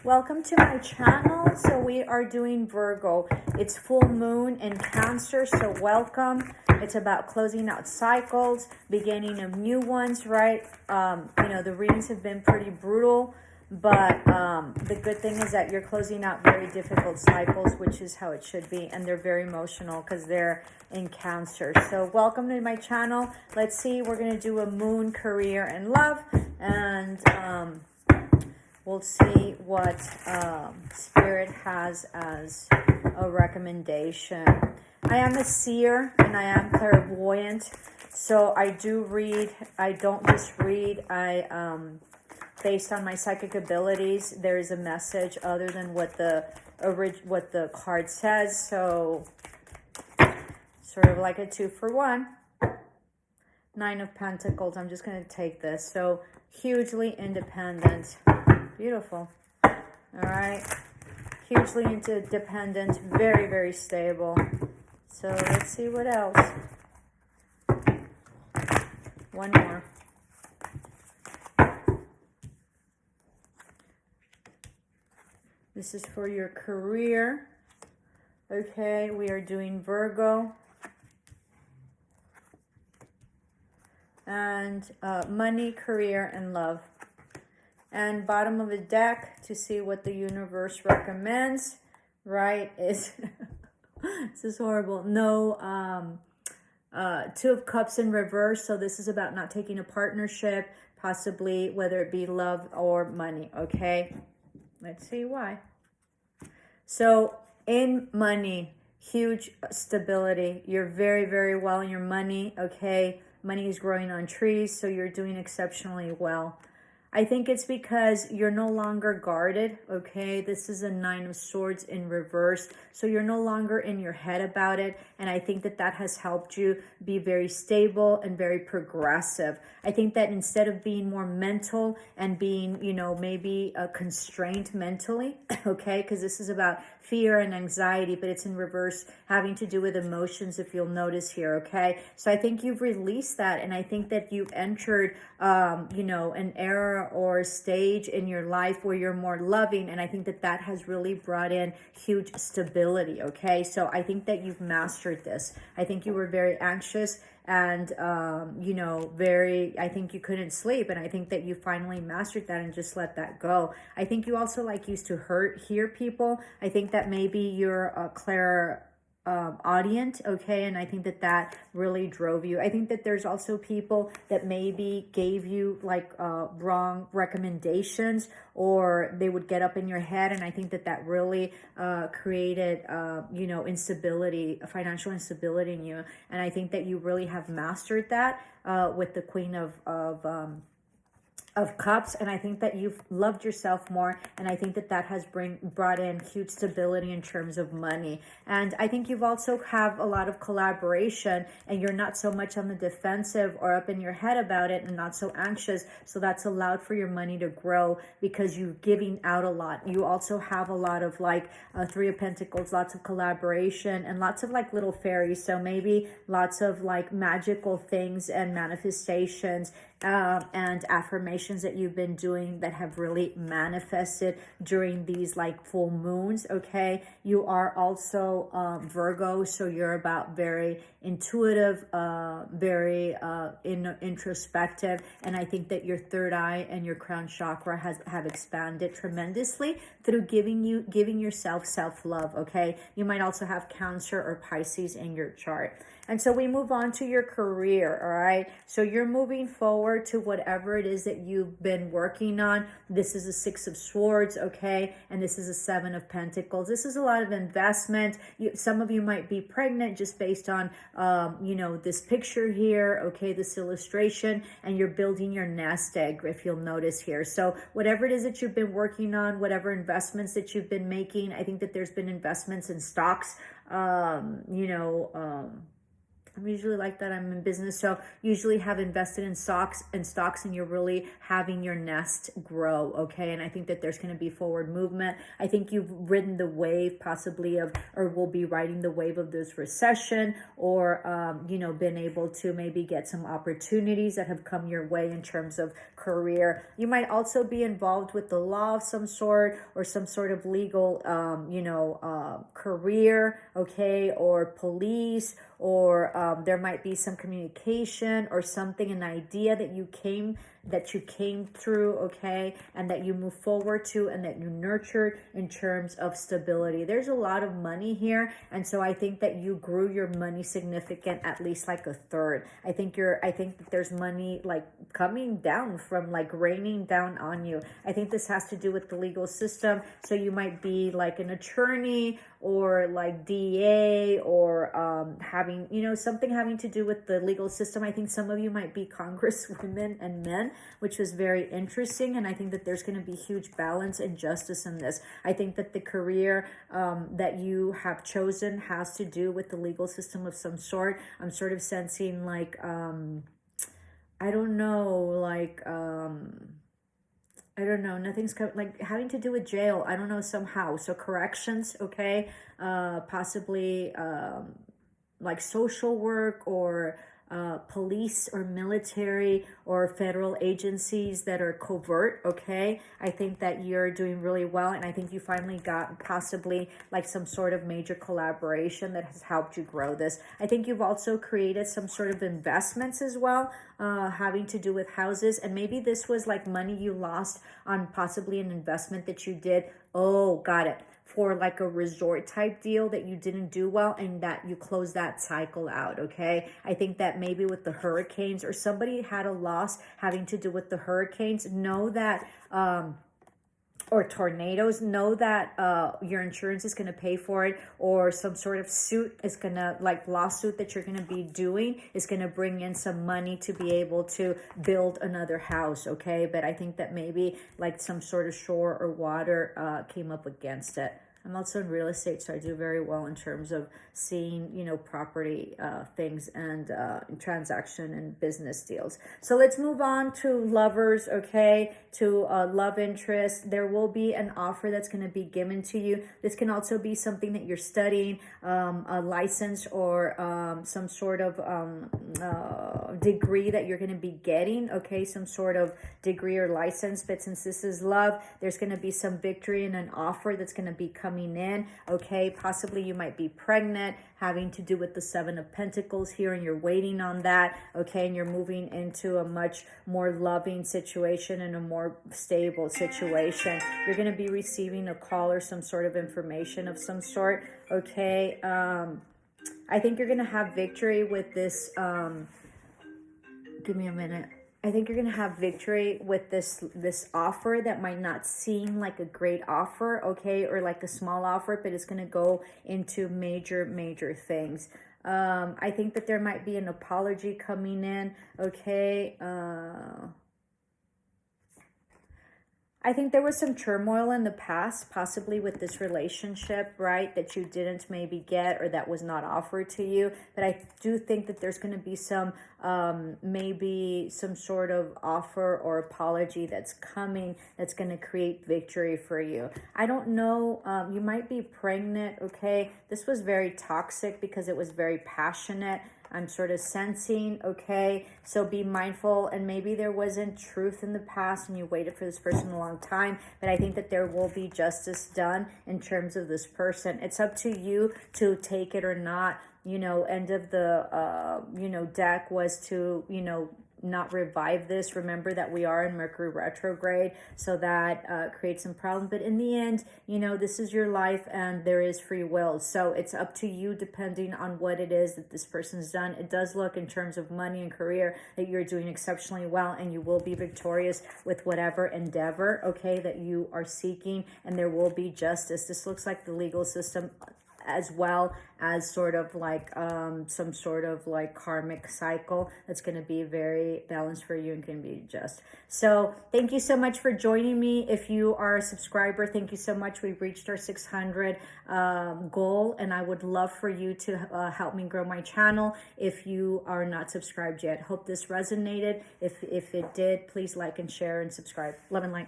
Welcome to my channel. So we are doing Virgo. It's full moon in Cancer, so welcome. It's about closing out cycles, beginning of new ones, right? The readings have been pretty brutal, but the good thing is that you're closing out very difficult cycles, which is how it should be, and they're very emotional because they're in Cancer. So welcome to my channel. Let's see, we're going to do a moon, career, and love, and we'll see what Spirit has as a recommendation. I am a seer and I am clairvoyant, so I do read. I don't just read. Based on my psychic abilities, there is a message other than what the card says. So sort of like a 2-for-1. 9 of Pentacles. I'm just going to take this. So hugely independent. Beautiful. All right. Hugely interdependent. Very, very stable. So let's see what else. One more. This is for your career. Okay, we are doing Virgo. And money, career, and love. And bottom of the deck to see what the universe recommends, right, is this is horrible. No, 2 of Cups in reverse. So this is about not taking a partnership, possibly whether it be love or money. Okay, let's see why. So in money, huge stability. You're very, very well in your money. Okay, money is growing on trees, so you're doing exceptionally well. I think it's because you're no longer guarded, okay? This is a 9 of Swords in reverse, so you're no longer in your head about it, and I think that that has helped you be very stable and very progressive. I think that instead of being more mental and being, maybe constrained mentally, okay? Because this is about fear and anxiety, but it's in reverse, having to do with emotions, if you'll notice here, okay? So I think you've released that, and I think that you've entered, an era or stage in your life where you're more loving, and I think that that has really brought in huge stability, okay? So I think that you've mastered this. I think you were very anxious and I think you couldn't sleep, and I think that you finally mastered that and just let that go. I think you also used to hear people. I think that maybe you're a clairaudient, okay, and I think that that really drove you. I think that there's also people that maybe gave you wrong recommendations, or they would get up in your head, and I think that that really created instability, financial instability in you, and I think that you really have mastered that with the Queen of Cups, and I think that you've loved yourself more, and I think that that has brought in huge stability in terms of money. And I think you've also have a lot of collaboration, and you're not so much on the defensive or up in your head about it, and not so anxious, so that's allowed for your money to grow because you're giving out a lot. You also have a lot of 3 of Pentacles, lots of collaboration, and lots of little fairies, so maybe lots of magical things and manifestations and affirmations that you've been doing that have really manifested during these full moons, okay? You are also Virgo, so you're about very intuitive, very introspective, and I think that your third eye and your crown chakra have expanded tremendously through giving yourself self-love, okay? You might also have Cancer or Pisces in your chart. And so we move on to your career, all right? So you're moving forward to whatever it is that you've been working on. This is a 6 of Swords, okay? And this is a 7 of Pentacles. This is a lot of investment. Some of you might be pregnant just based on, this picture here, okay, this illustration, and you're building your nest egg, if you'll notice here. So whatever it is that you've been working on, whatever investments that you've been making, I think that there's been investments in stocks, I'm usually like that. I'm in business, so usually have invested in stocks, and you're really having your nest grow, okay? And I think that there's going to be forward movement. I think you've ridden the wave possibly of, or will be riding the wave of this recession, or, been able to maybe get some opportunities that have come your way in terms of career. You might also be involved with the law of some sort, or some sort of legal, career, okay, or police, or there might be some communication or something, an idea that you came through, okay, and that you move forward to, and that you nurtured in terms of stability. There's a lot of money here, and so I think that you grew your money significant, at least like a third. I think that there's money like coming down from, like raining down on you. I think this has to do with the legal system. So you might be like an attorney, or like DA, or having, something having to do with the legal system. I think some of you might be congresswomen and men, which was very interesting. And I think that there's going to be huge balance and justice in this. I think that the career that you have chosen has to do with the legal system of some sort. I'm sort of sensing like, I don't know, nothing's like having to do with jail. I don't know, somehow. So corrections, okay? Possibly like social work, or police or military or federal agencies that are covert, okay? I think that you're doing really well, and I think you finally got possibly like some sort of major collaboration that has helped you grow this. I think you've also created some sort of investments as well, having to do with houses, and maybe this was like money you lost on possibly an investment that you did. Oh, got it. For like a resort type deal that you didn't do well, and that you closed that cycle out, okay? I think that maybe with the hurricanes, or somebody had a loss having to do with the hurricanes, know that, or tornadoes, know that your insurance is going to pay for it, or some sort of suit is going to, like lawsuit that you're going to be doing, is going to bring in some money to be able to build another house, okay? But I think that maybe like some sort of shore or water came up against it. I'm also in real estate, so I do very well in terms of seeing, property things, and transaction and business deals. So let's move on to lovers, okay, to love interest. There will be an offer that's going to be given to you. This can also be something that you're studying, a license, or some sort of degree that you're going to be getting, okay, some sort of degree or license. But since this is love, there's going to be some victory and an offer that's going to be coming in, okay? Possibly you might be pregnant, having to do with the Seven of Pentacles here, and you're waiting on that, okay? And you're moving into a much more loving situation and a more stable situation. You're going to be receiving a call or some sort of information of some sort, okay? I think you're going to have victory with this. Give me a minute. I think you're going to have victory with this offer that might not seem like a great offer, okay, or like a small offer, but it's going to go into major things. I think that there might be an apology coming in, okay. I think there was some turmoil in the past, possibly with this relationship, right, that you didn't maybe get, or that was not offered to you. But I do think that there's going to be some, maybe some sort of offer or apology that's coming, that's going to create victory for you. I don't know, you might be pregnant, okay? This was very toxic because it was very passionate. I'm sort of sensing, okay? So be mindful, and maybe there wasn't truth in the past and you waited for this person a long time, but I think that there will be justice done in terms of this person. It's up to you to take it or not. End of the, deck was to, not revive this. Remember that we are in Mercury retrograde, so that creates some problem. But in the end, this is your life, and there is free will. So it's up to you, depending on what it is that this person's done. It does look, in terms of money and career, that you're doing exceptionally well, and you will be victorious with whatever endeavor, okay, that you are seeking, and there will be justice. This looks like the legal system, as well as sort of like some sort of like karmic cycle that's going to be very balanced for you and can be just. So thank you so much for joining me. If you are a subscriber, thank you so much. We've reached our 600 goal, and I would love for you to help me grow my channel if you are not subscribed yet. Hope this resonated. If it did, please like and share and subscribe. Love and light.